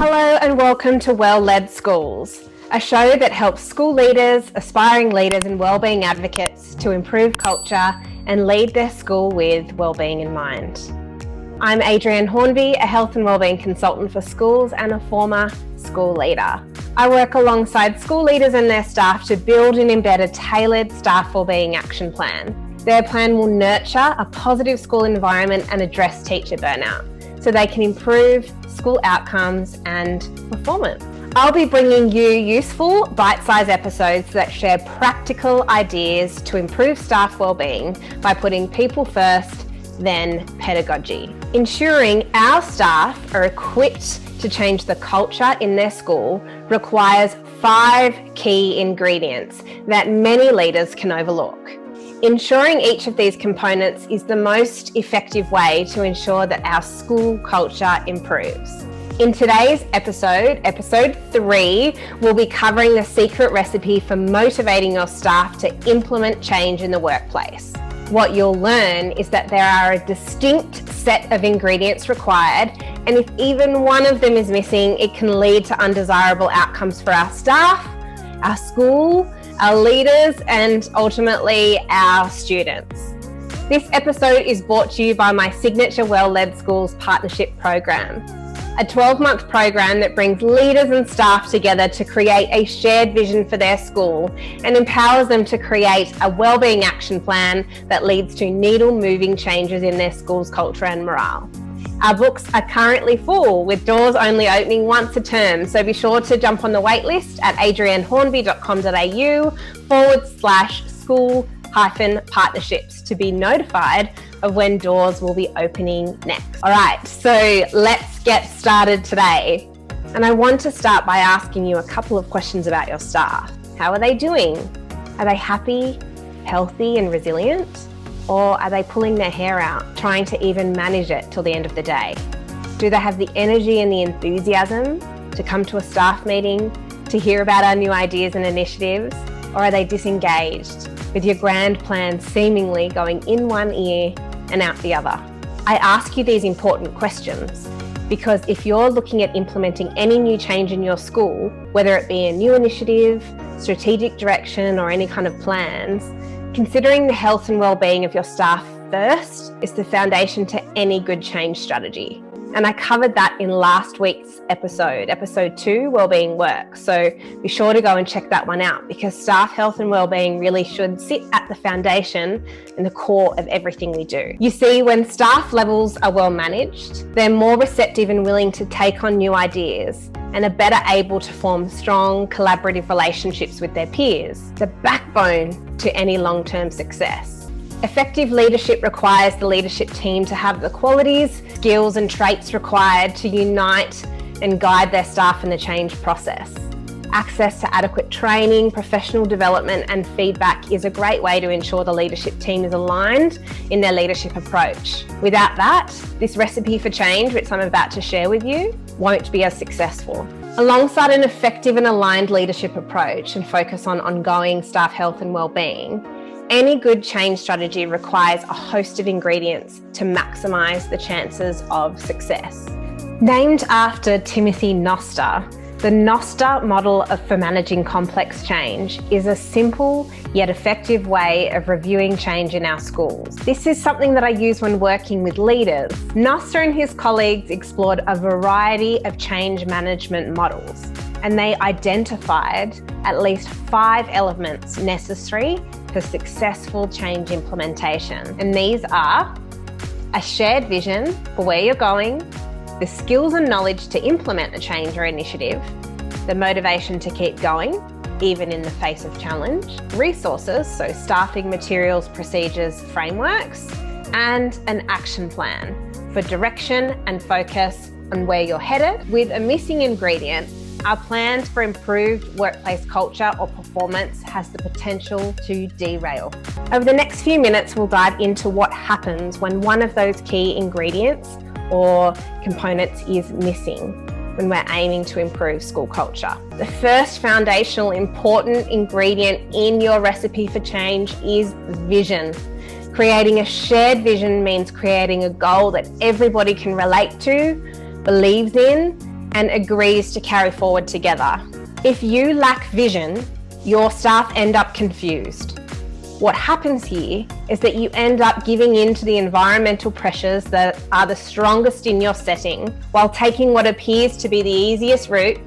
Hello and welcome to Well-Led Schools, a show that helps school leaders, aspiring leaders and wellbeing advocates to improve culture and lead their school with wellbeing in mind. I'm Adrienne Hornby, a health and wellbeing consultant for schools and a former school leader. I work alongside school leaders and their staff to build and embed a tailored staff wellbeing action plan. Their plan will nurture a positive school environment and address teacher burnout so they can improve school outcomes and performance. I'll be bringing you useful bite-sized episodes that share practical ideas to improve staff wellbeing by putting people first, then pedagogy. Ensuring our staff are equipped to change the culture in their school requires 5 key ingredients that many leaders can overlook. Ensuring each of these components is the most effective way to ensure that our school culture improves. In today's episode 3, we'll be covering the secret recipe for motivating your staff to implement change in the workplace. What you'll learn is that there are a distinct set of ingredients required, and if even one of them is missing, it can lead to undesirable outcomes for our staff, our school, our leaders, and ultimately our students. This episode is brought to you by my signature Well-Led Schools Partnership Program, a 12-month program that brings leaders and staff together to create a shared vision for their school and empowers them to create a wellbeing action plan that leads to needle-moving changes in their school's culture and morale. Our books are currently full, with doors only opening once a term, so be sure to jump on the waitlist at adriennehornby.com.au/school-partnerships to be notified of when doors will be opening next. All right, so let's get started today. And I want to start by asking you a couple of questions about your staff. How are they doing? Are they happy, healthy, and resilient? Or are they pulling their hair out, trying to even manage it till the end of the day? Do they have the energy and the enthusiasm to come to a staff meeting, to hear about our new ideas and initiatives? Or are they disengaged, with your grand plan seemingly going in one ear and out the other? I ask you these important questions because if you're looking at implementing any new change in your school, whether it be a new initiative, strategic direction, or any kind of plans, considering the health and well-being of your staff first is the foundation to any good change strategy. And I covered that in last week's episode 2, Wellbeing Work. So be sure to go and check that one out because staff health and wellbeing really should sit at the foundation and the core of everything we do. You see, when staff levels are well managed, they're more receptive and willing to take on new ideas and are better able to form strong collaborative relationships with their peers, the backbone to any long-term success. Effective leadership requires the leadership team to have the qualities, skills, and traits required to unite and guide their staff in the change process. Access to adequate training, professional development, and feedback is a great way to ensure the leadership team is aligned in their leadership approach. Without that, this recipe for change, which I'm about to share with you, won't be as successful. Alongside an effective and aligned leadership approach and focus on ongoing staff health and wellbeing, any good change strategy requires a host of ingredients to maximise the chances of success. Named after Timothy Knoster, the Knoster Model for managing complex change is a simple yet effective way of reviewing change in our schools. This is something that I use when working with leaders. Knoster and his colleagues explored a variety of change management models, and they identified at least 5 elements necessary for successful change implementation. And these are a shared vision for where you're going, the skills and knowledge to implement a change or initiative, the motivation to keep going, even in the face of challenge, resources, so staffing, materials, procedures, frameworks, and an action plan for direction and focus on where you're headed. With a missing ingredient, our plans for improved workplace culture or performance has the potential to derail. Over the next few minutes, we'll dive into what happens when one of those key ingredients or components is missing when we're aiming to improve school culture. The first foundational important ingredient in your recipe for change is vision. Creating a shared vision means creating a goal that everybody can relate to, believes in, and agrees to carry forward together. If you lack vision, your staff end up confused. What happens here is that you end up giving in to the environmental pressures that are the strongest in your setting, while taking what appears to be the easiest route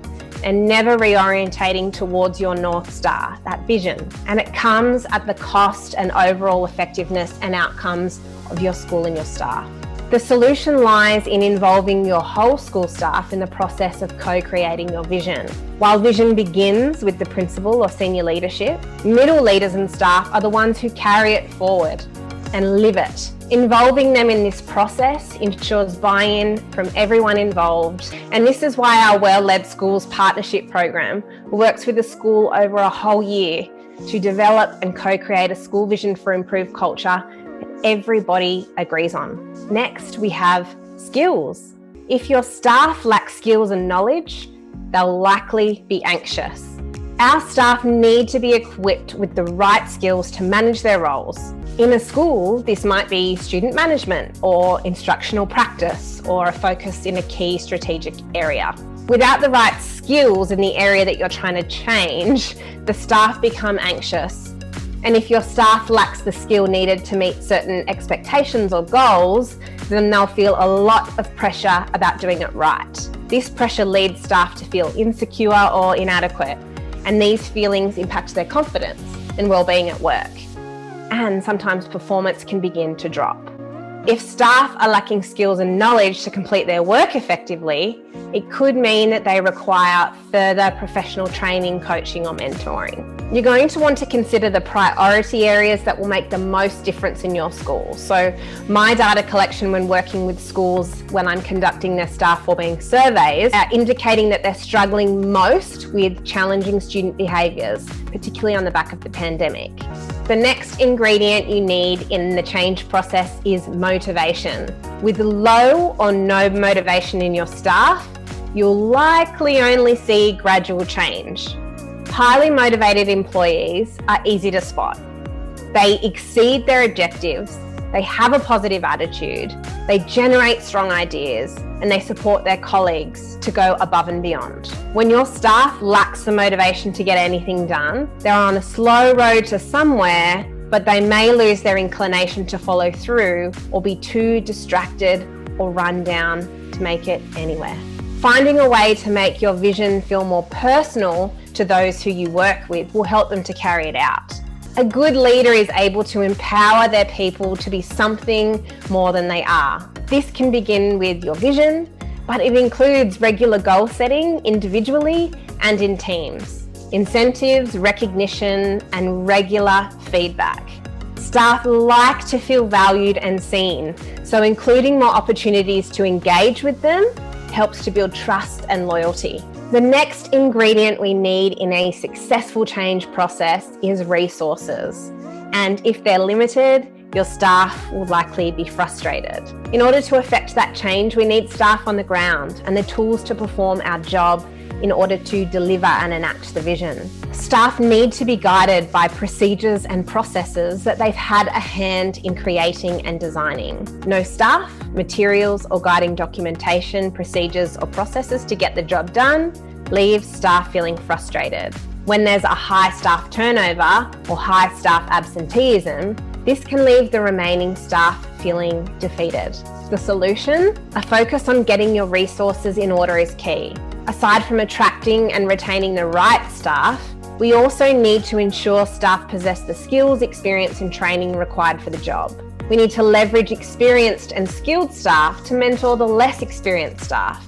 and never reorientating towards your North Star, that vision. And it comes at the cost and overall effectiveness and outcomes of your school and your staff. The solution lies in involving your whole school staff in the process of co-creating your vision. While vision begins with the principal or senior leadership, middle leaders and staff are the ones who carry it forward and live it. Involving them in this process ensures buy-in from everyone involved. And this is why our Well-Led Schools Partnership Program works with the school over a whole year to develop and co-create a school vision for improved culture that everybody agrees on. Next, we have skills. If your staff lack skills and knowledge, they'll likely be anxious. Our staff need to be equipped with the right skills to manage their roles. In a school, this might be student management or instructional practice or a focus in a key strategic area. Without the right skills in the area that you're trying to change, the staff become anxious. And if your staff lacks the skill needed to meet certain expectations or goals, then they'll feel a lot of pressure about doing it right. This pressure leads staff to feel insecure or inadequate, and these feelings impact their confidence and well-being at work. And sometimes performance can begin to drop. If staff are lacking skills and knowledge to complete their work effectively, it could mean that they require further professional training, coaching, or mentoring. You're going to want to consider the priority areas that will make the most difference in your school. So my data collection when working with schools when I'm conducting their staff wellbeing surveys are indicating that they're struggling most with challenging student behaviours, particularly on the back of the pandemic. The next ingredient you need in the change process is motivation. With low or no motivation in your staff, you'll likely only see gradual change. Highly motivated employees are easy to spot. They exceed their objectives, they have a positive attitude, they generate strong ideas, and they support their colleagues to go above and beyond. When your staff lacks the motivation to get anything done, they're on a slow road to somewhere, but they may lose their inclination to follow through or be too distracted or run down to make it anywhere. Finding a way to make your vision feel more personal to those who you work with will help them to carry it out. A good leader is able to empower their people to be something more than they are. This can begin with your vision, but it includes regular goal setting individually and in teams, incentives, recognition, and regular feedback. Staff like to feel valued and seen, so including more opportunities to engage with them helps to build trust and loyalty. The next ingredient we need in a successful change process is resources. And if they're limited, your staff will likely be frustrated. In order to effect that change, we need staff on the ground and the tools to perform our job in order to deliver and enact the vision. Staff need to be guided by procedures and processes that they've had a hand in creating and designing. No staff, materials, or guiding documentation, procedures, or processes to get the job done leaves staff feeling frustrated. When there's a high staff turnover or high staff absenteeism, this can leave the remaining staff feeling defeated. The solution? A focus on getting your resources in order is key. Aside from attracting and retaining the right staff, we also need to ensure staff possess the skills, experience, and training required for the job. We need to leverage experienced and skilled staff to mentor the less experienced staff.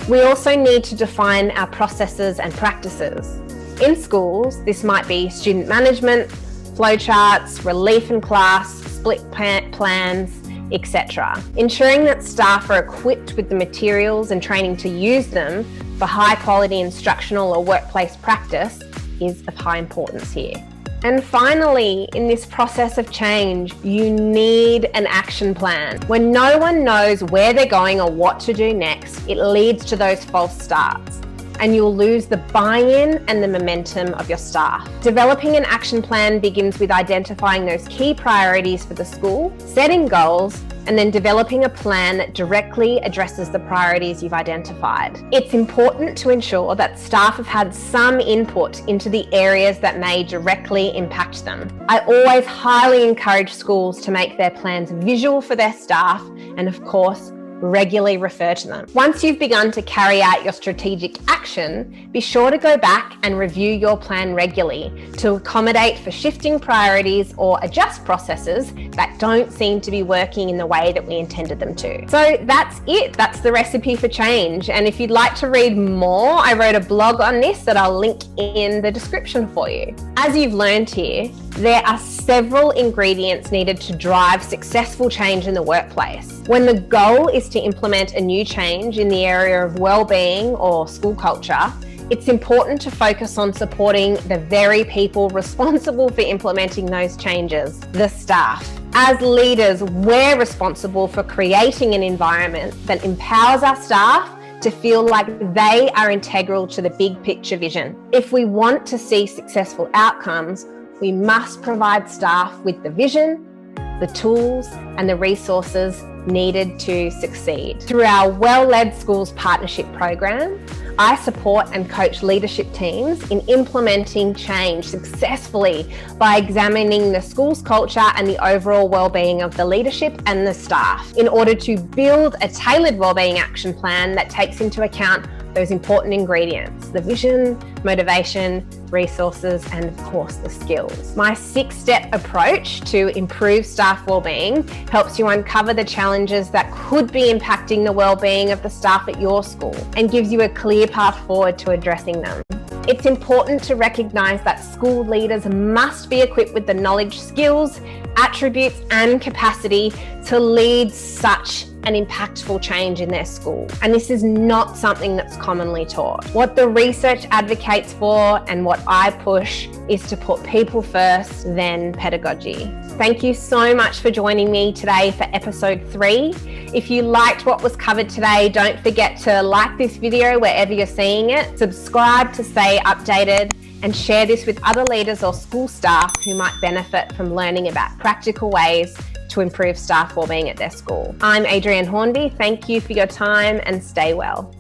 We also need to define our processes and practices. In schools, this might be student management, flowcharts, relief in class, split plans, etc. Ensuring that staff are equipped with the materials and training to use them for high quality instructional or workplace practice is of high importance here. And finally, in this process of change, you need an action plan. When no one knows where they're going or what to do next, it leads to those false starts. and you'll lose the buy-in and the momentum of your staff. Developing an action plan begins with identifying those key priorities for the school, setting goals, and then developing a plan that directly addresses the priorities you've identified. It's important to ensure that staff have had some input into the areas that may directly impact them. I always highly encourage schools to make their plans visual for their staff and, of course, regularly refer to them. Once you've begun to carry out your strategic action, be sure to go back and review your plan regularly to accommodate for shifting priorities or adjust processes that don't seem to be working in the way that we intended them to. So that's it. That's the recipe for change. And if you'd like to read more, I wrote a blog on this that I'll link in the description for you. As you've learned here, there are several ingredients needed to drive successful change in the workplace. When the goal is to implement a new change in the area of well-being or school culture, it's important to focus on supporting the very people responsible for implementing those changes, the staff. As leaders, we're responsible for creating an environment that empowers our staff to feel like they are integral to the big picture vision. If we want to see successful outcomes, we must provide staff with the vision, the tools, and the resources needed to succeed. Through our Well-Led Schools Partnership Program, I support and coach leadership teams in implementing change successfully by examining the school's culture and the overall well-being of the leadership and the staff in order to build a tailored wellbeing action plan that takes into account those important ingredients: the vision, motivation, resources, and of course the skills. My 6-step approach to improve staff wellbeing helps you uncover the challenges that could be impacting the wellbeing of the staff at your school and gives you a clear path forward to addressing them. It's important to recognise that school leaders must be equipped with the knowledge, skills, attributes, and capacity to lead such an impactful change in their school. And this is not something that's commonly taught. What the research advocates for and what I push is to put people first, then pedagogy. Thank you so much for joining me today for episode 3. If you liked what was covered today, don't forget to like this video wherever you're seeing it, subscribe to stay updated, and share this with other leaders or school staff who might benefit from learning about practical ways to improve staff wellbeing at their school. I'm Adrienne Hornby. Thank you for your time and stay well.